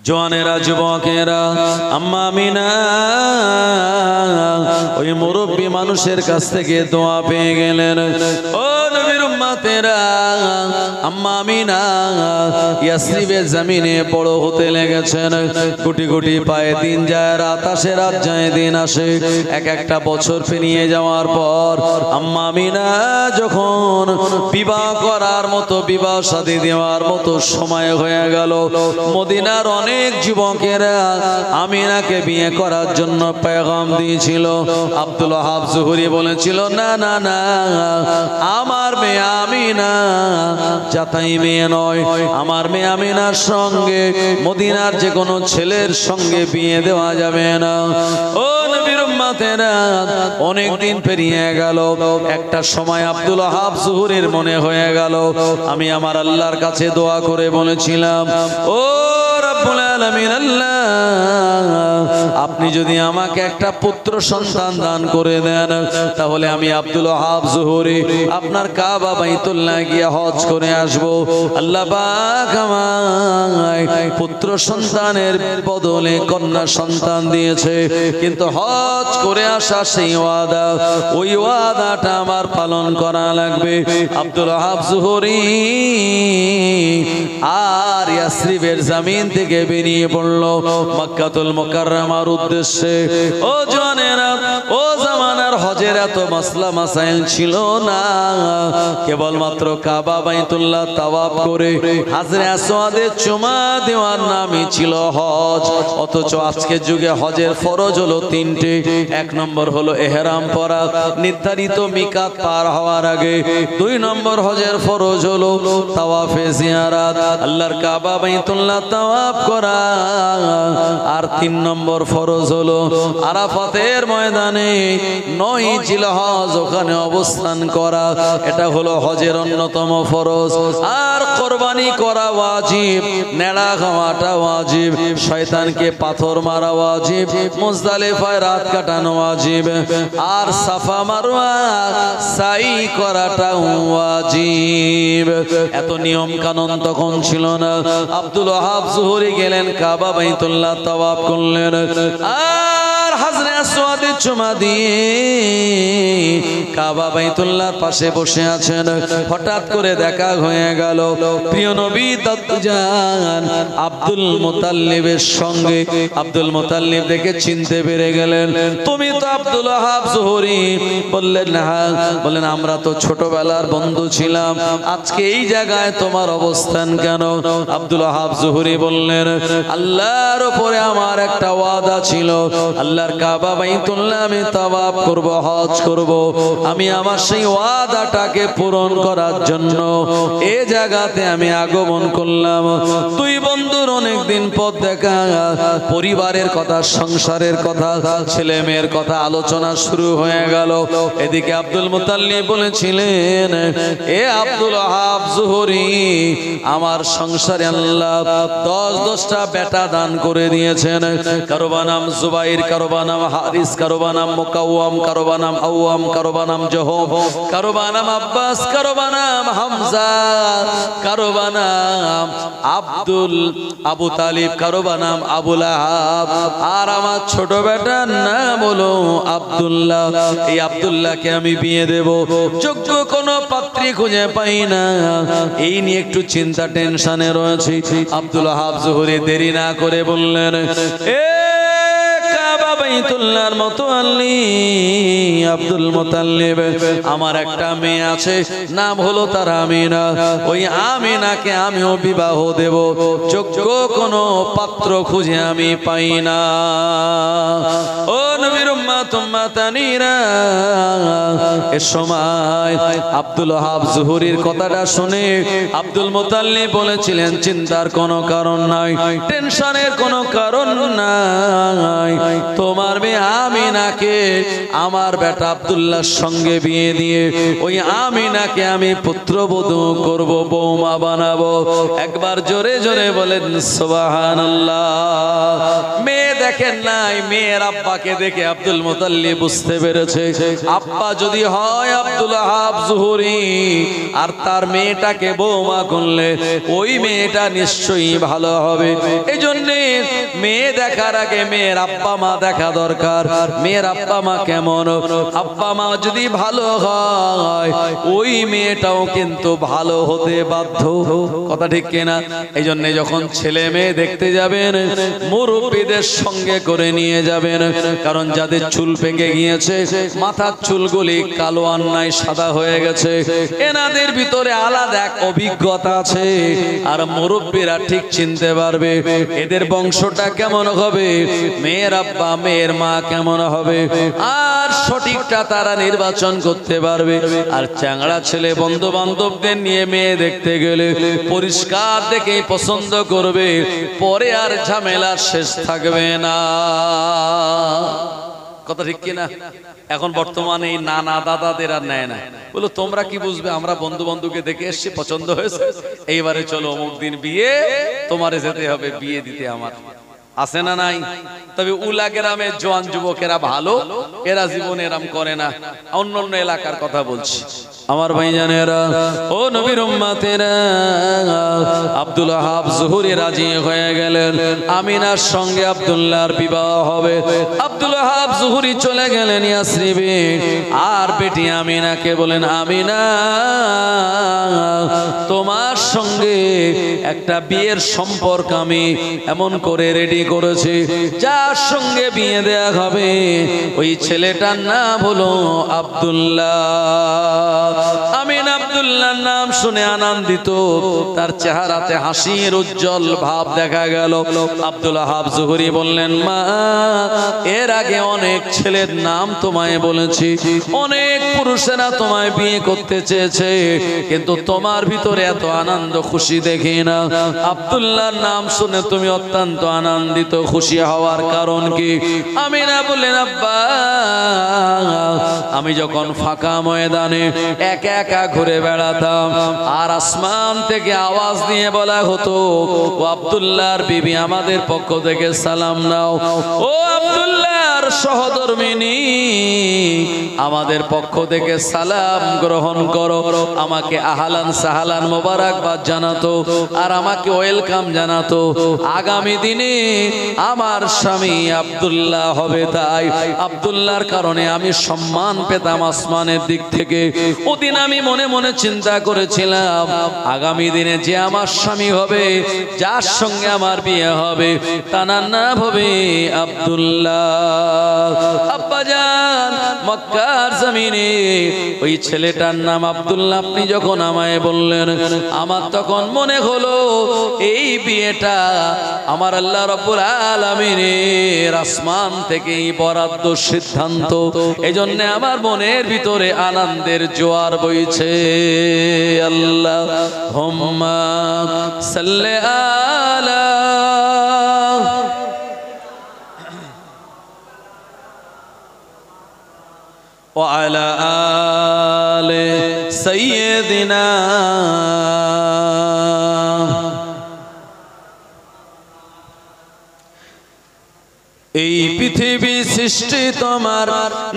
জওয়ানেরা যুবকেরা আম্মা আমিনা ওই মুরব্বী মানুষের কাছ থেকে দোয়া পেয়ে গেলেন। ও নবীর উম্মতেরা, আম্মা আমিনা ইয়াসরিবের জমিনে বড় হতে লেগেছেন। কোটি কোটি পায়ে দিন যায়, রাত আসে, রাত যায়, দিন আসে। এক একটা বছর পেরিয়ে যাওয়ার পর আম্মা আমিনা যখন বিবাহ করার মতো, বিবাহ শাদী দেওয়ার মতো সময় হয়ে গেল, মদিনার অনেক যুবকেরা আমিনাকে বিয়ে করার জন্য পেগাম দিয়েছিল। আব্দুল ওয়াহাব জুহরি বলেছিল, না না না, আমার মেয়ে আমিনা যাতাই মেয়ে নয়, আমার মেয়ে আমিনার সঙ্গে মদিনার যে কোনো ছেলের সঙ্গে বিয়ে দেওয়া যাবে না। ও নবীর উম্মতেরা, অনেক দিন পেরিয়ে গেল। একটা সময় আব্দুল ওয়াহাব জুহরির মনে হয়ে গেল, আমি আমার আল্লাহর কাছে দোয়া করে বলেছিলাম, ও রব্বুল আলামিন আল্লাহ, আপনি যদি আমাকে একটা পুত্র সন্তান দান করে দেন, তাহলে আমি আব্দুল ওয়াহাব জুহরি আপনার কাবা বাইতুল্লাহ গিয়ে হজ করে আসব। আল্লাহ পাক আমায় পুত্র সন্তানের বদলে কন্যা সন্তান দিয়েছে, কিন্তু হজ করে আসা সেই ওয়াদা, ওই ওয়াদাটা আমার পালন করা লাগবে। আব্দুল ওয়াহাব জুহরি আর ইয়াসরিবের জমিন থেকে বেরিয়ে পড়লো মক্কাতুল মুকাররমার উদ্দেশ্যে। ও জওয়ানেরা, ও জামানার হজের এত মাসলা মাসাইল ছিল না, কেবলমাত্র কাবা বাইতুল্লাহ তাওয়াফ করে হাজরে আসওয়াদে চুমা দেওয়ার নামই ছিল হজ। অথচ আজকের যুগে হজের ফরজ হলো তিনটে। এক নম্বর হলো ইহরাম পরা নির্ধারিত মিকাত পার হওয়ার আগে। দুই নম্বর হজের ফরজ হলো তাওয়াফে জিয়ারাত, আল্লাহর কাবা বাইতুল্লাহ তাওয়াফ করা। আর তিন নম্বর ফরজ হলো আরাফাতের ময়দানে 9 জিলহজ ওখানে অবস্থান করা। এটা হলো হজের অন্যতম ফরজ। আর কুরবানি করা ওয়াজিব, নেড়া খাওয়াটা ওয়াজিব, শয়তানকে পাথর মারা ওয়াজিব, মুজদালিফায় রাত কাটানো ওয়াজিব, আর সাফা মারওয়া সাই করাটা ওয়াজিব। এত নিয়ম কানুন তখন ছিল না। আব্দুল ওয়াহাব জুহরি গেলেন, কাবা বাইতুল্লাহ তাওয়াফ করলেন, আর হাজরে আসওয়াদে চুমা দিয়ে কাবা বাইতুল্লাহর পাশে বসে আছেন। হঠাৎ করে দেখা হয়ে গেল প্রিয় নবী দত্তজান আব্দুল মুতাল্লিবের সঙ্গে। আব্দুল মুতাল্লিব দেখে চিনতে পেরে গেলেন, তুমি তো আব্দুল ওয়াহাব জুহরি। বললেন হ্যাঁ। বললেন, আমরা তো ছোটবেলার বন্ধু ছিলাম, আজকে এই জায়গায় তোমার অবস্থান কেন? আব্দুল ওয়াহাব জুহরি বললেন, আল্লাহর উপরে আমার একটা ওয়াদা ছিল, আল্লাহর কাবা বাইতুল্লাহ আমি তাওয়াফ করব, হজ করব। আমি আমার সেই ওয়াদাটাকে পূরণ করার জন্য এই জায়গাতে আমি আগমন করলাম। দুই বন্ধুর অনেক দিন পর দেখা, পরিবারের কথা, সংসারের কথা, ছেলে মেয়ের কথা আলোচনা শুরু হয়ে গেল। এদিকে আব্দুল মুতাল্লিব বলেছিলেন, এ আব্দুল ওয়াহাব জুহরি, আমার সংসারে আল্লাহ 10টা বেটা দান করে দিয়েছেন। কারো নাম জুবাইর, কারো নাম হারিস, কারো নাম মুকাওয়াম, কারো নাম আওয়াম, কারো নাম জহব, কারো নাম আব্বাস, কারো নাম হামজা, কারো নাম আবু তালিব, কারো নাম আবু লাহাব, আর আমার ছোট বেটার নাম হলো আব্দুল্লাহ। এই আব্দুল্লাহকে আমি বিয়ে দেব, যোগ্য কোনো পাত্রী খুঁজে পাই না, এই নিয়ে একটু চিন্তা টেনশনে রয়েছে। আব্দুল ওয়াহাব জুহরি দেরি না করে বললেন, এ কাবা বাইতুল্লাহর মুতাল্লি আব্দুল মুতাল্লিব, আমার একটা মেয়ে আছে, নাম হলো তার আমিনা। ওই আমিনাকে আমিও বিবাহ দেব, যোগ্য কোনো পাত্র খুঁজে আমি পাই না। ও নবীর উম্মত উম্মাতানিরা, এ সময় আব্দুল ওয়াহাব জুহরির কথাটা শুনে আব্দুল মুতাল্লিব বলেছিলেন, চিন্তার কোনো কারণ নাই, টেনশনের কোনো কারণ নাই, তোমার মেয়ে আমিনাকে আমার বেটা আব্দুল্লাহর সঙ্গে বিয়ে দিয়ে ওই আমিনাকে আমি পুত্রবধূ করব, বৌমা বানাবো। একবার জোরে জোরে বলেন সুবহানাল্লাহ। মেয়ে দেখেন নাই, মেয়ের আব্বাকে দেখে আব্দুল মুতাল্লিব বুঝতে পেরেছে আব্বা যদি হয় আব্দুল ওয়াহাব জুহরি আর তার মেয়েটাকে বৌমা করলে ওই মেয়েটা নিশ্চয়ই ভালো হবে। এই জন্য মেয়ে দেখার আগে মেয়ের আব্বা মা দেখা দরকার। মেয়ের আব্বা মা কেমন, আব্বা মা যদি ভালো হয় ওই মেয়েটাও কিন্তু ভালো হতে বাধ্য। কথা ঠিক কিনা? এই জন্য যখন ছেলে মেয়ে দেখতে যাবেন মুরব্বীদের সঙ্গে করে নিয়ে যাবেন, কারণ যাদের চুল পেকে গিয়েছে, মাথার চুলগুলি কালো আর নাই সাদা হয়ে গেছে, এনাদের ভিতরে আলাদা এক অভিজ্ঞতা আছে, আর মুরব্বীরা ঠিক চিনতে পারবে এদের বংশটা কেমন হবে, মেয়ের আব্বা মেয়ের মা কেমন হবে, আর সঠিকটা তারা নির্বাচন করতে পারবে। আর চ্যাংড়া ছেলে বন্ধু বান্ধবদের নিয়ে মেয়ে দেখতে গেলে পরিষ্কার দেখে পছন্দ করবে, পরে আর ঝামেলার শেষ থাকবে না। কথা ঠিক কিনা? এখন বর্তমানে এই নানা দাদাদের আর নেয় না, বলো তোমরা কি বুঝবে, আমরা বন্ধু বান্ধবকে দেখে এসছি, পছন্দ হয়েছে, এইবারে চলো অমুক দিন বিয়ে, তোমারে যেতে হবে বিয়ে দিতে। আমার আছে না নাই? তবে উলা গ্রামের জওয়ান যুবকেরা ভালো, এরা জীবনে এরম করে না। অন্য অন্য এলাকার কথা বলছি আমার ভাইজানেরা, ও নবীর উম্মতেরা, আব্দুল ওয়াহাব জুহরি রাজি হয়ে গেলেন, আমিনার সঙ্গে আব্দুল্লাহর বিবাহ হবে। আব্দুল ওয়াহাব জুহরি চলে গেলেন ইয়াসরিবে, আর বেটি আমিনাকে বলেন, আমিনা তোমার সঙ্গে একটা বিয়ের সম্পর্ক আমি এমন করে রেডি করেছি, যার সঙ্গে বিয়ে দেয়া হবে ওই ছেলেটার নাম হলো আব্দুল্লাহ। আমিন আব্দুল্লাহর নাম শুনে আনন্দিত, তার চেহারাতে হাসির উজ্জ্বল ভাব দেখা গেল। আব্দুল ওয়াহাব জুহরি বললেন, মা এর আগে অনেক ছেলের নাম তোমায় বলেছি, অনেক পুরুষেরা তোমায় বিয়ে করতে চেয়েছে, কিন্তু তোমার ভিতরে এত আনন্দ খুশি দেখি না। আব্দুল্লাহর নাম শুনে তুমি অত্যন্ত আনন্দিত, খুশি হওয়ার কারণ কি? আমিনা বললেন, আব্বা আমি যখন ফাঁকা ময়দানে একা একা ঘুরে বেড়াতাম, আর আসমান থেকে আওয়াজ দিয়ে বলা হতো, ও আব্দুল্লাহর বিবি আমাদের পক্ষ থেকে সালাম নাও, ও আব্দুল্লাহর সহধর্মিনী আমাদের পক্ষ থেকে সালাম গ্রহণ করো। আমাকে আহলান সাহালান মোবারকবাদ জানাতো, আর আমাকে ওয়েলকাম জানাতো। আগামী দিনে আমার স্বামী আব্দুল্লাহ হবে, তাই আব্দুল্লাহর কারণে আমি সম্মান পেতাম আসমানের দিক থেকে। ওদিন আমি মনে মনে চিন্তা করেছিলাম, আগামী দিনে যে আমার স্বামী হবে, যার সঙ্গে আমার বিয়ে হবে, তার নাম হবে আব্দুল্লাহ। আব্বাজান মক্কার জমিনে ওই ছেলেটার নাম আব্দুল্লাহ আপনি যখন আমায় বললেন, আমার তখন মনে হলো এই বিয়েটা আমার আল্লাহ রাব্বুল আলামিনের আসমান থেকেই বরাদ্দ সিদ্ধান্ত। এজন্য আমার মনের ভিতরে আনন্দের জোয়ার বইছে। আল্লাহুম্মা সাল্লি আলা ওয়া আলা আলি সাইয়্যিদিনা। এই পৃথিবী সৃষ্টি তোমার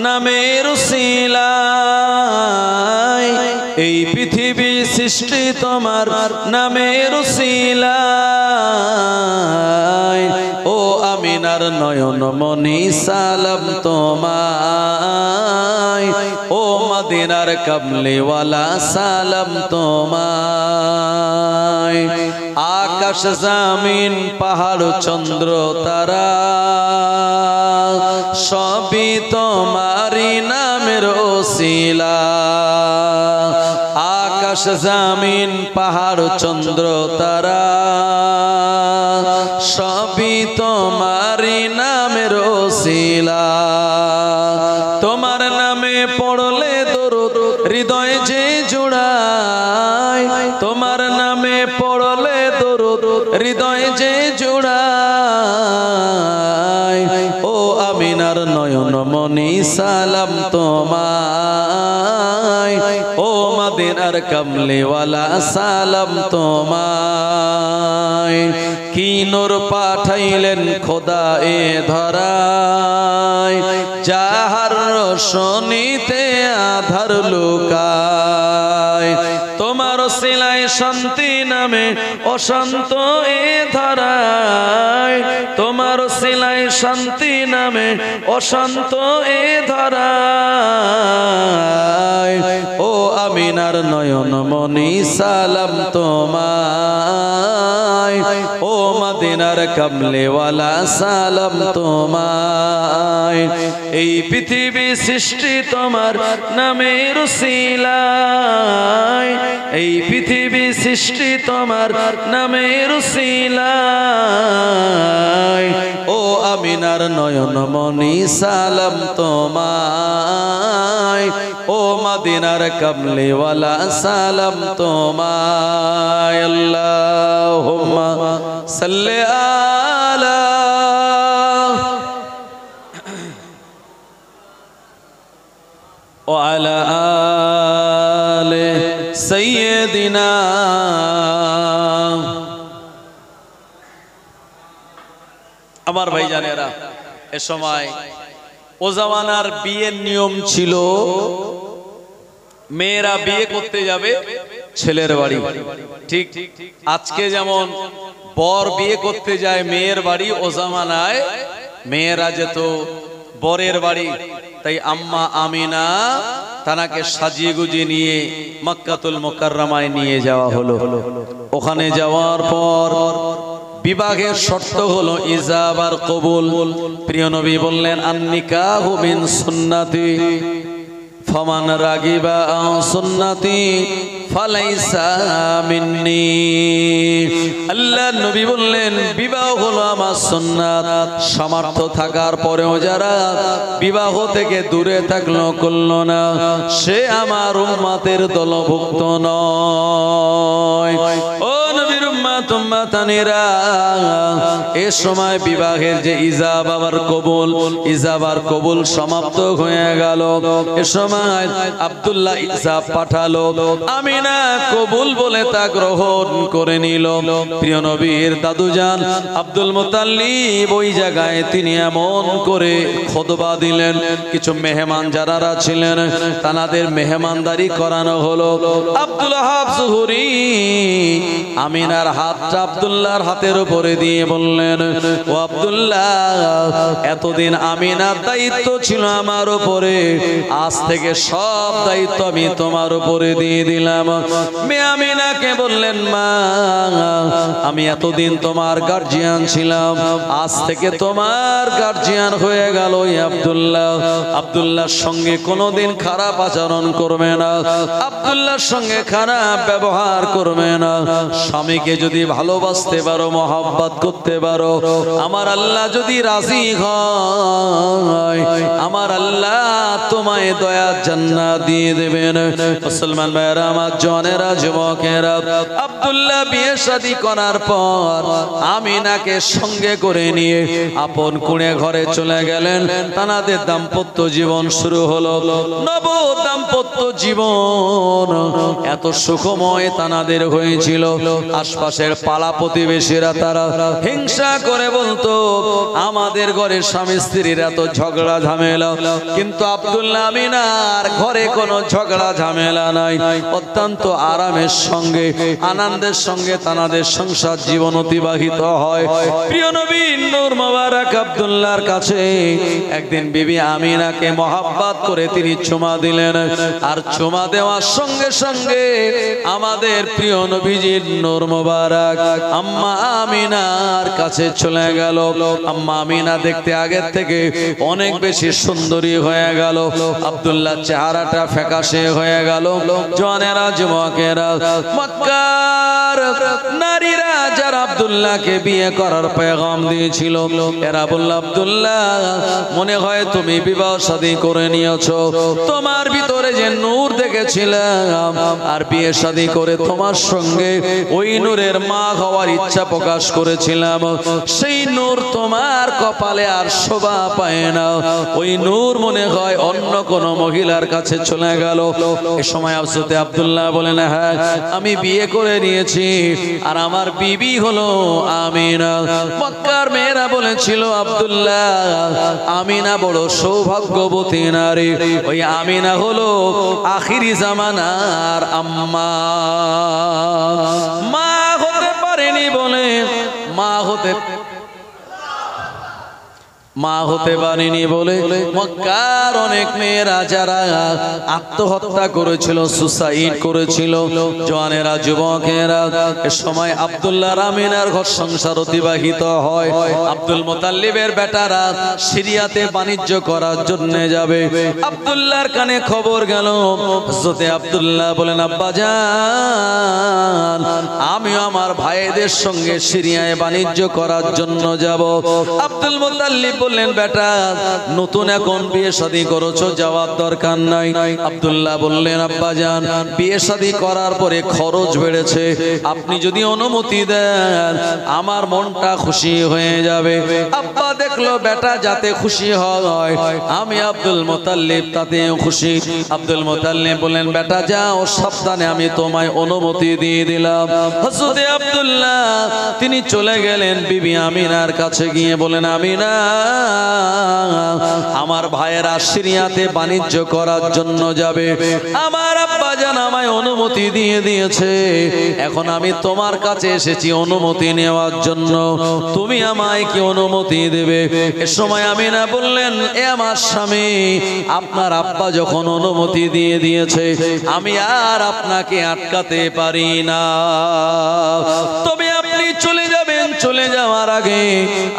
নামের উসিলায়, এই পৃথিবী সৃষ্টি তোমার নামের উসিলায়, ও আমিনার নয়ন মনি সালাম তোমায়, ও মদিনার কামলিওয়ালা সালাম তোমায়। আকাশ জামিন পাহাড় চন্দ্র তারা সবই তোমারি নামের ওসিলা। আকাশ জামিন পাহাড় চন্দ্র তারা সবই তোমারি নামের ওসিলা। তোমার নামে পড়লে দরুদ হৃদয় যে জোড়ায়, তোমার নামে পড়লে দরুদ হৃদয় যে জোড়ায়, ও আমিনার নয়ন মনি সালাম তোমায়, ও মদিনার কামলিওয়ালা সালাম তোমায়। কি নূর পাঠাইলেন খোদা এ ধরায়, যাহার রোশনীতে আধার লুকায়। তোমার ওসিলায় শান্তি নামে অশান্ত এ ধরায়, তোমার ওসিলায় শান্তি নামে অশান্ত এ ধরায়। ও আমিনার নয়ন মনি সালাম তোমায়, ও মদিনার কমলেওয়ালা সালাম তোমায়। এই পৃথিবী সৃষ্টি তোমার নামের উসিলায়, এই পৃথিবী সৃষ্টি তোমার নামের উসিলায়। ও আমিনার নয়ন মনি সালাম তোমায়, ও মদিনার কমলেওয়ালা সালাম তোমায়। আল্লাহুম্মা সাল্লি আলা ওয়া আলা আলি সাইয়্যিদিনা। আমার ভাইজানেরা, এ সময় ও জামানার বিয়ের নিয়ম ছিল, মেয়েরা বিয়ে করতে যাবে ছেলের বাড়ি। ঠিক আজকে যেমন বর বিয়ে করতে যায় মেয়ের বাড়ি, ও জামানায় মেয়েরা যেত বরের বাড়ি। তাই আম্মা আমিনা তানাকে সাজিয়ে গুজিয়ে নিয়ে মক্কাতুল মুকাররমায় নিয়ে যাওয়া হলো। ওখানে যাওয়ার পর বিবাহের শর্ত হলো ইজাব আর কবুল। প্রিয় নবী বললেন, আন-নিকাহু মিন সুন্নতি ফামান রাগিবা আন সুন্নতি ফালাইসা মিন্নি। আল্লাহ নবী বললেন, বিবাহ হলো আমার সুন্নাত। সামর্থ্য থাকার পরেও যারা বিবাহ থেকে দূরে থাকলো, করলো না, সে আমার উম্মতের দলভুক্ত নয়। ও নবীর উম্মত উম্মতানিরা, এ সময় বিবাহের যে ইজাব আর কবুল, ইজাব আর কবুল সমাপ্ত হয়ে গেল। এ সময় আব্দুল্লাহ ইজাব পাঠালো, আমিনা কবুল বলে তা গ্রহণ করে নিল। প্রিয় নবীর দাদুজান আব্দুল মুতাল্লিব ওই জায়গায় তিনি এমন করে খুতবা দিলেন, কিছু মেহমান যারা ছিলেন তাদের মেহমানদারি করানো হলো। আব্দুল ওয়াহাব জুহরি আমিনার হাতটা আব্দুল্লাহর হাতের উপরে দিয়ে বললেন, ও আব্দুল্লাহ, এতদিন আমিনার দায়িত্ব ছিল আমার উপরে, আজ থেকে সব দায়িত্ব আমি তোমার উপরে দিয়ে দিলাম। মেয়ে আমিনাকে বললেন, মা, আমি এতদিন তোমার গার্জিয়ান ছিলাম, আজ থেকে তোমার গার্জিয়ান হয়ে গেল আব্দুল্লাহ। আব্দুল্লাহর সঙ্গে কোনোদিন খারাপ আচরণ করবে না, আব্দুল্লাহর সঙ্গে খারাপ ব্যবহার করবে না। স্বামীকে যদি ভালোবাসতে পারো, মহব্বত করতে পারো, আমার আল্লাহ যদি রাজি হয়, আমার আল্লাহ তোমায় দয়ার জান্নাত দিয়ে দেবেন। মুসলমান ভাইরা আমার, জনেরা, যুবকেরা, আব্দুল্লাহ বিয়ে শাদী করার পর আমিনাকে সঙ্গে করে নিয়ে আপন কুঁড়ে ঘরে চলে গেলেন। তাদের দাম্পত্য জীবন শুরু হলো। নব দাম্পত্য জীবন এত সুখময় তাদের হয়েছিল, আশপাশের পাড়া প্রতিবেশীরা তারা হিংসা করে বলতো, আমাদের ঘরে স্বামী স্ত্রীর এত ঝগড়া ঝামেলা, কিন্তু আব্দুল্লাহ আমিনার ঘরে কোনো ঝগড়া ঝামেলা নাই। অত্যন্ত আরামের সঙ্গে, আনন্দের সঙ্গে তাদের সংসার জীবন অতিবাহিত হয়। প্রিয় নবী নূর মোবারক আব্দুল্লাহর কাছে একদিন বিবি আমিনাকে মহব্বত করে তিনি চুমা দিলেন, আর চুমা দেওয়ার সঙ্গে সঙ্গে আমাদের প্রিয় নবীজির নূর মোবারক আম্মা আমিনার কাছে চলে গেল। আম্মা আমিনা দেখতে আগের থেকে অনেক বেশি সুন্দরী হয়ে গেল। আব্দুল্লাহ চেহারাটা ফ্যাকাশে হয়ে গেল। জওয়ানেরা, যুবকেরা, মক্কার নারীরা যারা আব্দুল্লাহকে বিয়ে করার পেগাম দিয়েছিল, এরা বলল, আব্দুল্লাহ, মনে হয় তুমি বিবাহ শাদী করে নিয়েছো, তোমার ভিতরে যে নূর দেখেছিলাম আর বিয়ে শাদী করে তোমার সঙ্গে ওই নূরের মা হওয়ার ইচ্ছা প্রকাশ করেছিলাম, সেই নূর তোমার কপালে আর শোভা পায় না। ওই নূর মনে হয় অন্য কোন মহিলার কাছে চলে গেল। এ সময় আব্দুল্লাহ বলেন, হ্যাঁ, আমি বিয়ে করে নিয়েছি, আর আমার বিবি হলো আমিনা। মক্কার মেয়েরা বলেছিল আব্দুল্লাহ আমিনা বড় সৌভাগ্যবতী নারী। ওই আমিনা হলো আখিরি জামানার আম্মা। মা হতে পারেনি বলে মা হতে পারেনি বলে মক্কার অনেক মেয়েরা যারা আত্মহত্যা করেছিল, সুসাইড করেছিল, জওয়ানেরা যুবকেরা, এ সময় আব্দুল্লাহ আমিনার ঘর সংসার অতিবাহিত হয়। আব্দুল মুতাল্লিবের বেটারা সিরিয়াতে বাণিজ্য করার জন্য যাবে। আব্দুল্লাহর কানে খবর গেল। হযরতে আব্দুল্লাহ বলেন আব্বাজান আমিও আমার ভাইদের সঙ্গে সিরিয়ায় বাণিজ্য করার জন্য যাব। আব্দুল মুতাল্লিব বললেন বেটা নতুন এখন বিয়ে শাদী করেছো, যাওয়ার দরকার নাই। আব্দুল্লাহ বললেন আব্বাজান বিয়ে শাদী করার পরে খরচ বেড়েছে, আপনি যদি অনুমতি দেন আমার মনটা খুশি হয়ে যাবে। আব্বা দেখলো বেটা যাতে খুশি হয়, আমি আব্দুল মুতাল্লিব তাতেও খুশি। আব্দুল মুতাল্লিব বললেন বেটা যাও সাবধানে, আমি তোমায় অনুমতি দিয়ে দিলাম। হযরতে আব্দুল্লাহ তিনি চলে গেলেন বিবি আমিনার কাছে, গিয়ে বলেন আমিনা আমার ভাইয়েরা সিরিয়াতে বাণিজ্য করার জন্য যাবে, আমার আব্বা জান আমায় অনুমতি দিয়ে দিয়েছে, এখন আমি তোমার কাছে এসেছি অনুমতি নেওয়ার জন্য, তুমি আমায় কি অনুমতি দেবে? এ সময় আমিনা বললেন এ আমার স্বামী, আপনার আব্বা যখন অনুমতি দিয়ে দিয়েছে আমি আর আপনাকে আটকাতে পারি না, তবে আপনি চলে যাবেন। চলে যাওয়ার আগে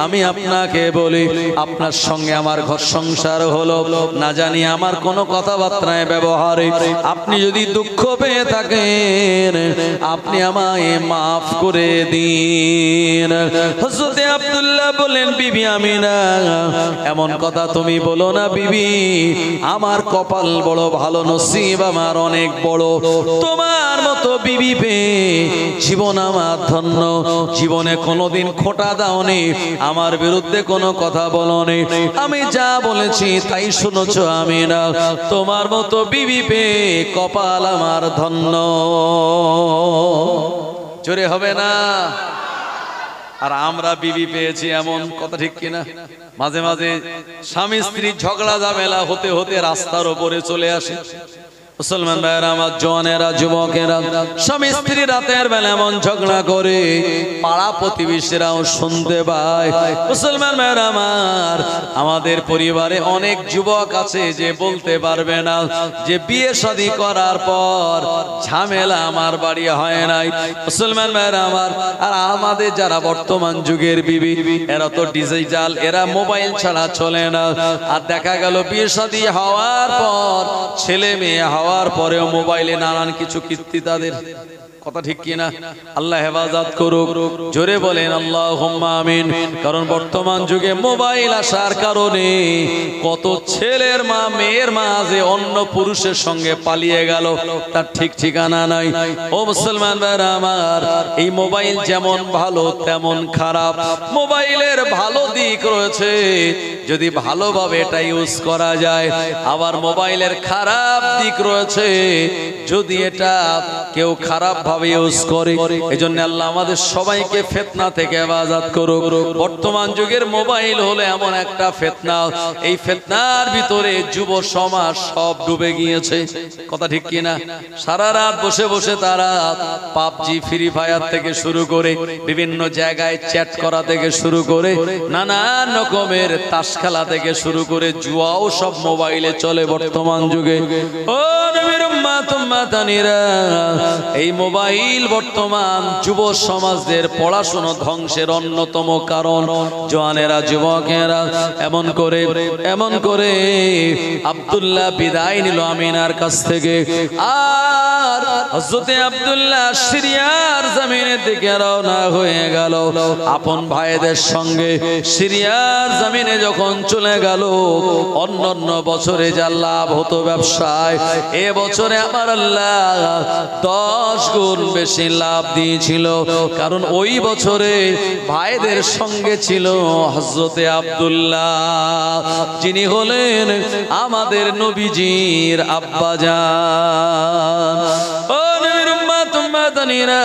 আমি আপনাকে বলি আপনার সঙ্গে আমার ঘর সংসার হলো, না জানি আমার কোনো কথাবার্তায় ব্যবহারে আপনি যদি দুঃখ পেয়ে থাকেন আপনি আমায় মাফ করে দিন। হযরতে আব্দুল্লাহ বলেন বিবি আমিনা এমন কথা তুমি বলো না বিবি, আমার কপাল বড় ভালো, নসিব আমার অনেক বড়, তোমার মতো বিবি পেয়ে জীবন আমার ধন্য, জীবনে কোনোদিন খোঁটা দাওনি, আমার বিরুদ্ধে কোনো কথা বলোনি, আমি যা বলেছি তাই শুনেছো আমিনা, তোমার মতো বিবি পেয়ে কপাল আমার ধন্য। জোরে হবে না? আর আমরা বিবি পেয়েছি এমন কথা ঠিক কিনা? মাঝে মাঝে স্বামী স্ত্রীর ঝগড়া ঝামেলা হতে হতে রাস্তার উপরে চলে আসে। মুসলমান ভাইয়েরা আমার, জওয়ানেরা যুবকেরা, স্বামী স্ত্রী রাতের বেলা এমন ঝগড়া করে পাড়া প্রতিবেশীরাও শুনতে পায়। মুসলমান ভাইয়েরা আমার, আমাদের পরিবারে অনেক যুবক আছে যে বলতে পারবে না যে বিয়ে শাদী করার পর ঝামেলা আমার বাড়ি হয় নাই। মুসলমান ভাইয়েরা আমার, আর আমাদের যারা বর্তমান যুগের বিবি এরা তো ডিজিটাল, এরা মোবাইল ছাড়া চলে না। আর দেখা গেল বিয়ে শাদী হওয়ার পর ছেলে মেয়ে হওয়ার পরেও মোবাইলে নানান কিছু কীর্তি তাদের, কথা ঠিক কিনা? আল্লাহ হেফাজত করুক, জোরে বলেন আল্লাহুম্মা আমিন। কারণ বর্তমান যুগে মোবাইল আসার কারণে কত ছেলের মা মেয়ের মা যে অন্য পুরুষের সঙ্গে পালিয়ে গেল তার ঠিক ঠিকানা নাই। ও মুসলমান ভাইরা আমার, এই মোবাইল যেমন ভালো তেমন খারাপ। মোবাইলের ভালো দিক রয়েছে যদি ভালোভাবে এটা ইউজ করা যায়, আবার মোবাইলের খারাপ দিক রয়েছে যদি এটা কেউ খারাপ ভাবে ইউজ করে। এজন্য আল্লাহ আমাদের সবাইকে ফিতনা থেকে হেফাজত করুক। বর্তমান যুগের মোবাইল হলো এমন একটা ফিতনা, এই ফিতনার ভিতরে যুব সমাজ সব ডুবে গিয়েছে, কথা ঠিক কিনা? সারা রাত বসে বসে তারা পাবজি, ফ্রি ফায়ার থেকে শুরু করে বিভিন্ন জায়গায় চ্যাট করা থেকে শুরু করে নানান রকমের তাস খেলা থেকে শুরু করে জুয়াও সব মোবাইলে চলে বর্তমান যুগে। ও নবীর উম্মত উম্মাতানিরা, এই মোবাইল বর্তমান যুব সমাজের পড়াশোনা ধ্বংসের অন্যতম কারণ। জওয়ানেরা যুবকেরা, এমন করে আব্দুল্লাহ বিদায় নিল আমিনার কাছ থেকে। আর হযরতে আব্দুল্লাহ সিরিয়ার জমিনের দিকে রওনা হয়ে গেল আপন ভাইদের সঙ্গে। সিরিয়ার জমিনে যখন চলে গেল, অন্যান্য বছরে যা লাভ হতো ব্যবসায়, এ বছরে আমার আল্লাহ 10 গুণ বেশি লাভ দিয়েছিল। কারণ ওই বছরে ভাইদের সঙ্গে ছিল হযরতে আব্দুল্লাহ, যিনি হলেন আমাদের নবীজির আব্বাজান। ও নবীর উম্মত মাদানীরা,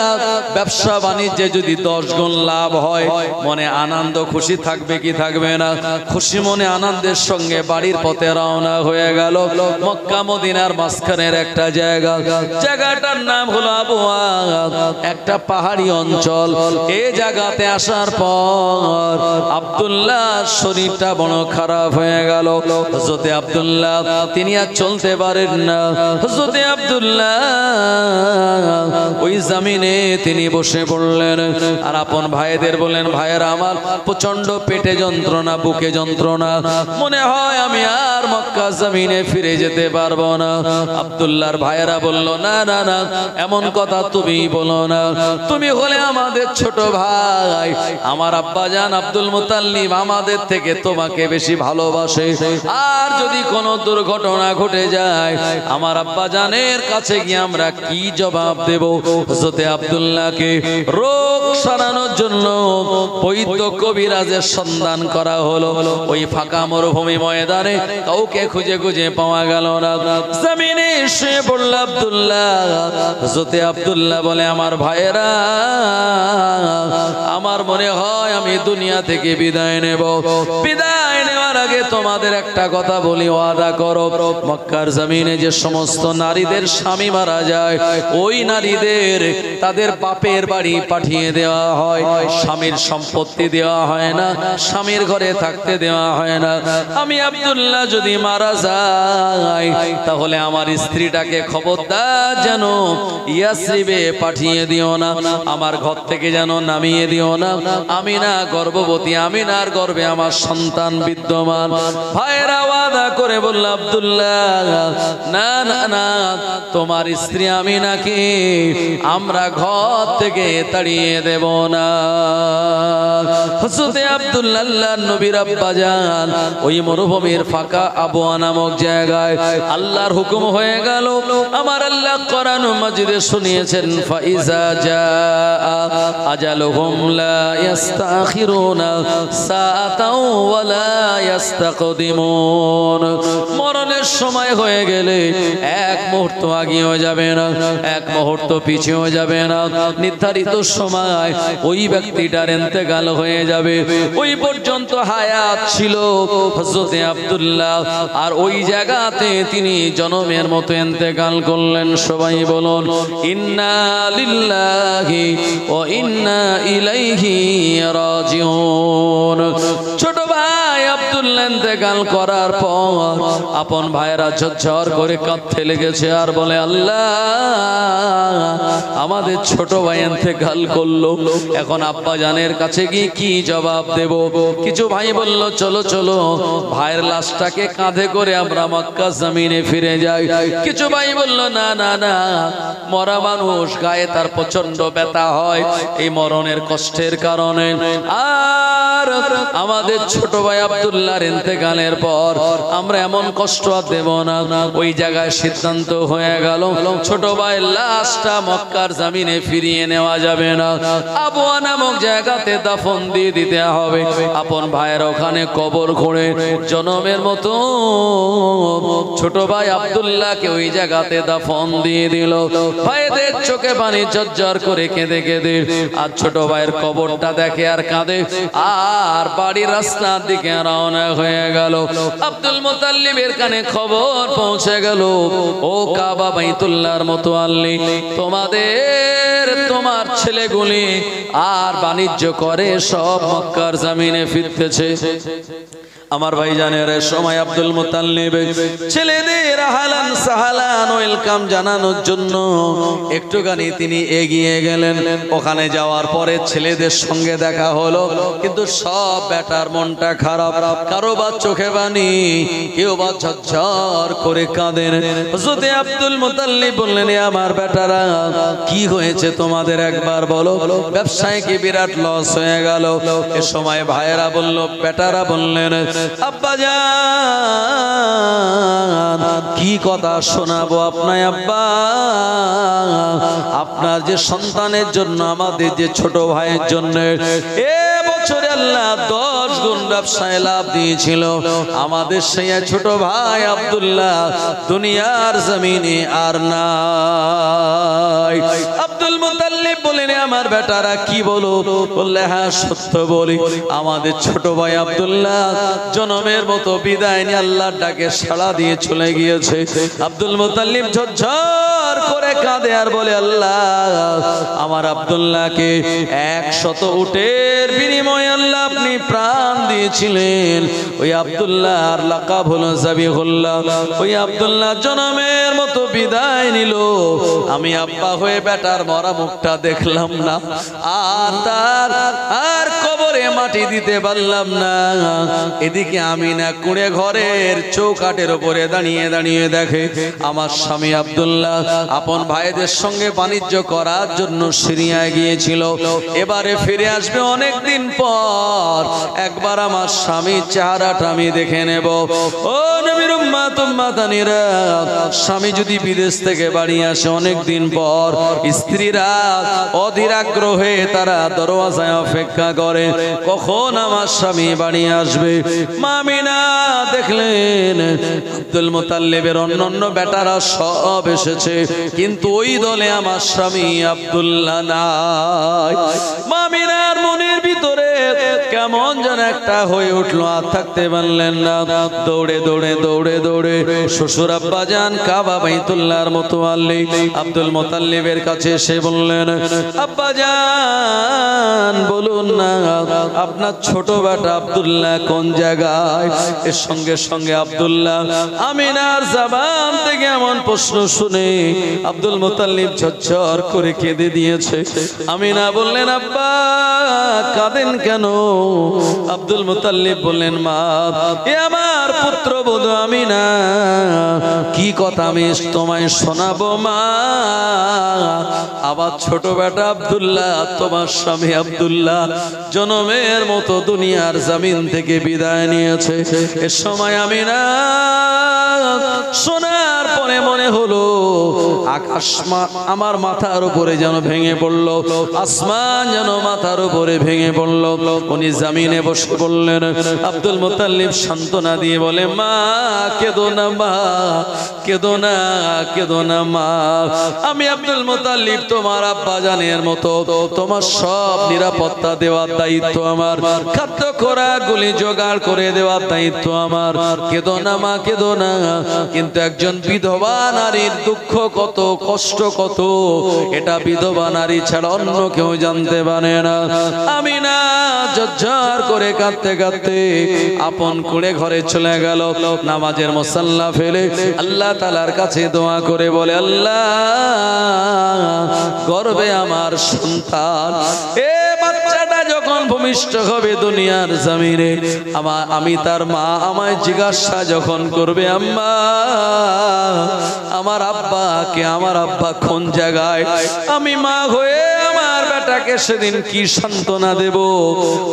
ব্যবসা বাণিজ্যে যদি 10 গুণ লাভ হয় মনে আনন্দ খুশি থাকবে কি থাকবে না? খুশি মনে আনন্দের সঙ্গে বাড়ির পথে রওনা হয়ে গেল। মক্কা মদিনার মাঝখানের একটা জায়গা, জায়গাটার নাম হলো আবওয়া, একটা পাহাড়ি অঞ্চল। এই জায়গাতে আসার পর আব্দুল্লাহ শরীরটা বড় খারাপ হয়ে গেল। হযরতে আব্দুল্লাহ তিনি আর চলতে পারেন না। হযরতে আব্দুল্লাহ ওই জমিনে তিনি বসে পড়লেন আর আপন ভাইদের বললেন, ভাইয়েরা আমার প্রচন্ড পেটে যন্ত্রণা, বুকে যন্ত্রণা, মনে হয় আমি আর মক্কা জমিনে ফিরে যেতে পারবো না। আব্দুল্লাহর ভাইয়েরা বলল, না না না, এমন কথা তুমি বলো না, তুমি হলে আমাদের ছোট ভাই, আমার আব্বাজান আব্দুল মুতাল্লিব আমাদের থেকে তোমাকে বেশি ভালোবাসে, আর যদি কোনো দুর্ঘটনা ঘটে যায় আমার আব্বাজানের কাছে গিয়ে আমরা কি জবাব দেব? হযরতে আব্দুল্লাহকে রোগ সারানোর জন্য বৈদ্য কবিরাজের সন্ধান করা হলো। ওই ফাঁকা মরুভূমি ময়দানে কাউকে খুঁজে খুঁজে পাওয়া গেল না। জমিনে শুয়ে পড়ল আব্দুল্লাহ। হযরতে আব্দুল্লাহ বলে, আমার ভাইয়েরা, আমার মনে হয় আমি দুনিয়া থেকে বিদায় নেব। বিদায় নেওয়ার আগে তোমাদের একটা কথা বলি, ওয়াদা করো, মক্কার জমিনে যে সমস্ত নারীদের স্বামী মারা যায় ওই নারীদের তাদের বাপের বাড়ি পাঠিয়ে দেওয়া হয়, স্বামীর সম্পত্তি দেওয়া হয় না, স্বামীর ঘরে থাকতে দেওয়া হয় না। আমি আব্দুল্লাহ যদি মারা যাই তাহলে আমার স্ত্রীটাকে খবরদার যেন ইয়াসরিবে পাঠিয়ে দিও না, আমার ঘর থেকে যেন নামিয়ে দিও না। আমি না গর্ভবতী, আমি না আর গর্ভে আমার সন্তান বিদ্যমান। ভাইরা ওয়াদা করে বলল, আব্দুল্লাহ না না না, তোমার স্ত্রী আমি নাকি আমরা ঘর থেকে তাড়িয়ে দেব না। হযরতে আব্দুল্লাহ আল্লাহর নবীর আব্বাজান ওই মরুভূমির ফাঁকা আবওয়া নামক জায়গায় আল্লাহর হুকুম হয়ে গেল। আমার আল্লাহ কোরআন মাজিদে শুনিয়েছেন, ফাইজা জাআ আজালুহুম লা ইস্তাখিরুনা সাআতাও ওয়া লা ইস্তাকদিমুন। মরণের সময় হয়ে গেলে এক মুহূর্ত আগেও যাবে না, এক মুহূর্ত পিছেও যাবে না। নির্ধারিত সময় ওই ব্যক্তিটার ইন্তেকাল হয়ে যাবে। ওই পর্যন্ত হায়াত ছিল হযরতে আব্দুল্লাহ, আর ওই জায়গাতে তিনি জনমের মতো ইন্তেকাল করলেন। সবাই বলুন, ইন্না লিল্লাহি ওয়া ইন্না ইলাইহি রাজিউন। ছোট ভাই আব্দুল্লাহ ইন্তেকাল করার পর আপন ভাইরা ঝরঝর করে কাঁদতে লেগেছে আর বলে, আল্লাহ আমাদের ছোট ভাই ইন্তেকাল করলো, এখন আব্বা জানের কাছে গিয়ে কি জবাব দেব? কিছু ভাই বলল, চলো চলো ভাইয়ের লাশটাকে কাঁধে করে আমরা মক্কা জমিনে ফিরে যাই। কিছু ভাই বলল, না না না, মরা মানুষ গায়ে তার প্রচন্ড ব্যথা হয় এই মরণের কষ্টের কারণে, আর আমাদের ছোট ভাই আব্দুল্লাহর ইন্তেকালের পর আমরা এমন কষ্ট আর দেব না। ওই জায়গায় সিদ্ধান্ত হয়ে গেল, ছোট ভাইয়ের লাশটা মক্কার জমিনে ফিরিয়ে নেওয়া যাবে না, আবওয়া নামক জায়গাতে দাফন দিয়ে দিতে হবে। আপন ভাইয়ের ওখানে কবর খুঁড়ে জনমের মতো ছোট ভাই আব্দুল্লাহকে ওই জায়গাতে দাফন দিয়ে দিল। ভাইদের চোখে পানি ঝরঝর করে কেঁদে কেঁদে আর ছোট ভাইয়ের কবরটা দেখে আর কাঁদে, আর বাড়ির রাস্তার দিকে রওনা হয়ে গেল। আব্দুল মুতাল্লিবের কানে খবর পৌঁছে গেল, ও কাবা বাইতুল্লাহর মতো আল্লি, তোমার ছেলেগুলি আর বাণিজ্য করে সব মক্কার জমিনে ফিরতেছে। আমার ভাই জানের সময় আব্দুল মুতাল্লিব ছেলেদের হালান সাহালান ওয়েলকাম জানানোর জন্য একটুখানি তিনি এগিয়ে গেলেন। ওখানে যাওয়ার পরে ছেলেদের সঙ্গে দেখা হলো, কিন্তু সব বেটার মনটা খারাপ, কারো বা চোখে পানি, কেউ বা ঝরঝর করে কাঁদেন। হযরতে আব্দুল মুতাল্লিব বললেন, আমার বেটারা কি হয়েছে তোমাদের একবার বলো, ব্যবসায় কি বিরাট লস হয়ে গেল? এ সময় ভাইয়েরা বলল, বেটারা বললেন, আব্বাজান কি কথা শোনাবো আপনার আব্বা, আপনার যে সন্তানের জন্য, আমাদের যে ছোট ভাইয়ের জন্য এ বছরে আল্লাহ 10 গুণ ব্যবসায় লাভ দিয়েছিল। আমাদের সেই ছোট ভাই আব্দুল্লাহ দুনিয়ার জমিনে আর নাই। আব্দুল মুতাল্লিব বলেন, আমার বেটারা কি বলো? বললে, হ্যাঁ সত্য বলি, আমাদের ছোট ভাই আব্দুল্লাহ জনমের মতো বিদায় নিয়ে আল্লাহর ডাকে সাড়া দিয়ে চলে গিয়েছে। আব্দুল মুতাল্লিব ঝরঝর করে কাঁদে আর বলে, আল্লাহ আমার আব্দুল্লাহকে 100 উটের বিনিময়ে আল্লাহ আপনি প্রাণ দিয়েছিলেন। ওই আব্দুল্লাহর লাকাব হলো যাবিহুল্লাহ। ওই আব্দুল্লাহ জনমের মতো বিদায় নিল, আমি আব্বা হয়ে বেটার মরা মুখটা দেখলাম না, আর কবরে মাটি দিতে পারলাম না। এদিকে আমিনা কুঁড়ে ঘরের চৌকাঠের উপরে দাঁড়িয়ে দাঁড়িয়ে দেখে আমার স্বামী আব্দুল্লাহ আপন ভাইদের সঙ্গে বাণিজ্য করার জন্য সিরিয়ায় গিয়েছিল, এবারে ফিরে আসবে অনেক দিন পর। একবার আমার স্বামীর চেহারাটা আমি দেখে নেব। ও নবীর উম্মত উম্মাতানিরা, স্বামী যদি বিদেশ থেকে বাড়ি আসে অনেক দিন পর, স্ত্রীরা অধীর আগ্রহে তারা দরওয়াজায় অপেক্ষা করে কখন আমার স্বামী বাড়ি আসবে। মামিনা দেখলেন আব্দুল মুতাল্লিবের অন্যান্য বেটারা সব এসেছে, কিন্তু ওই দলে আমার স্বামী আব্দুল্লাহ নাই। মামিনার মনের ভিতরে কেমন যেন একটা হয়ে উঠলো, আর থাকতে পারলেন না। দৌড়ে দৌড়ে দৌড়ে দৌড়ে শ্বশুর আব্বাজান কাবা বাইতুল্লাহর মুতাওয়াল্লি আব্দুল মুতাল্লিবের কাছে এসে বললেন, আব্বাজান বলুন না আপনার ছোট বেটা আব্দুল্লাহ কোন জায়গায়? এর সঙ্গে সঙ্গে আব্দুল্লাহ আমিনার জবান থেকে এমন প্রশ্ন শুনে আব্দুল মুতাল্লিব ঝরঝর করে কেঁদে দিয়েছে। আমিনা বললেন, আব্বা কাঁদেন কেন? আব্দুল মুতাল্লিব বললেন, মা এ আমার পুত্রবধূ আমিনা, কি কথা আমি তোমায় শোনাবো মা? আবার ছোট বেটা আব্দুল্লাহ তোমার স্বামী আব্দুল্লাহ জনমের মতো দুনিয়ার জমিন থেকে বিদায় নিয়েছে। এ সময় আমিনা শোনার পরে মনে হলো আকাশ আমার মাথার উপরে যেন ভেঙে পড়লো, আসমান যেন মাথার উপরে ভেঙে পড়লো। উনি জমিনে বসে পড়লেন। আব্দুল মুতাল্লিব সান্ত্বনা দিয়ে বলে, মা কেঁদো না মা, কেঁদো না, কেঁদো না মা। আমি আব্দুল মুতাল্লিব তোমার আব্বা জানের মতো, তোমার সব নিরাপত্তা দেওয়ার দায়িত্ব আমার, খাদ্য খোরাক গুলি জোগাড় করে দেওয়ার দায়িত্ব আমার। কেঁদো না মা, কেঁদো না। কিন্তু একজন বিধবা নারীর দুঃখ কত, কষ্ট কত, এটা বিধবা নারী ছাড়া অন্য কেউ জানতে পারে না। আমি না ঝরঝর করে কাঁদতে কাঁদতে আপন করে ঘরে চলে গেল। নামাজের মুসাল্লা ফেলে আল্লাহ তাআলার কাছে দোয়া করে বলে, আল্লাহ গর্বে আমার সন্তান, এ বাচ্চাটা যখন ভূমিষ্ঠ হবে দুনিয়ার জমিনে, আমি তার মা আমায় জিজ্ঞাসা যখন করবে, আম্মা আমার আব্বা কে, আমার আব্বা কোন জায়গায়, আমি মা হয়ে আমার বেটাকে সেদিন কি সান্ত্বনা দেব?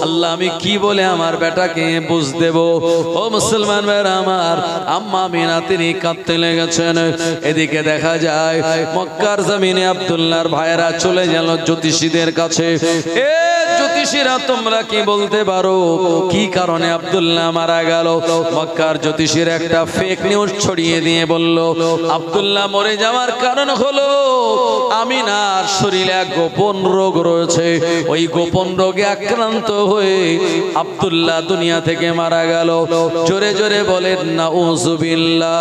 আল্লাহ আমি কি বলে আমার বেটাকে বুঝ দেব? ও মুসলমান ভাইরা আমার, আম্মা আমিনা তিনি কাঁদতে লেগেছেন। এদিকে দেখা যায় মক্কার জমিনে আব্দুল্লাহর ভাইরা চলে গেল জ্যোতিষীদের কাছে। এ জ্যোতিষীরা তোমরা কি বলতে পারো কি কারণে আব্দুল্লাহ মারা গেল? মক্কার জ্যোতিষীর একটা ফেক নিউজ ছড়িয়ে দিয়ে বলল, আব্দুল্লাহ মরে যাওয়ার কারণ হলো আমিনার শরীরে এক গোপন রোগ রয়েছে, ওই গোপন রোগে আক্রান্ত হয়ে আব্দুল্লাহ দুনিয়া থেকে মারা গেল। জোরে জোরে বলেন নাউজুবিল্লাহ।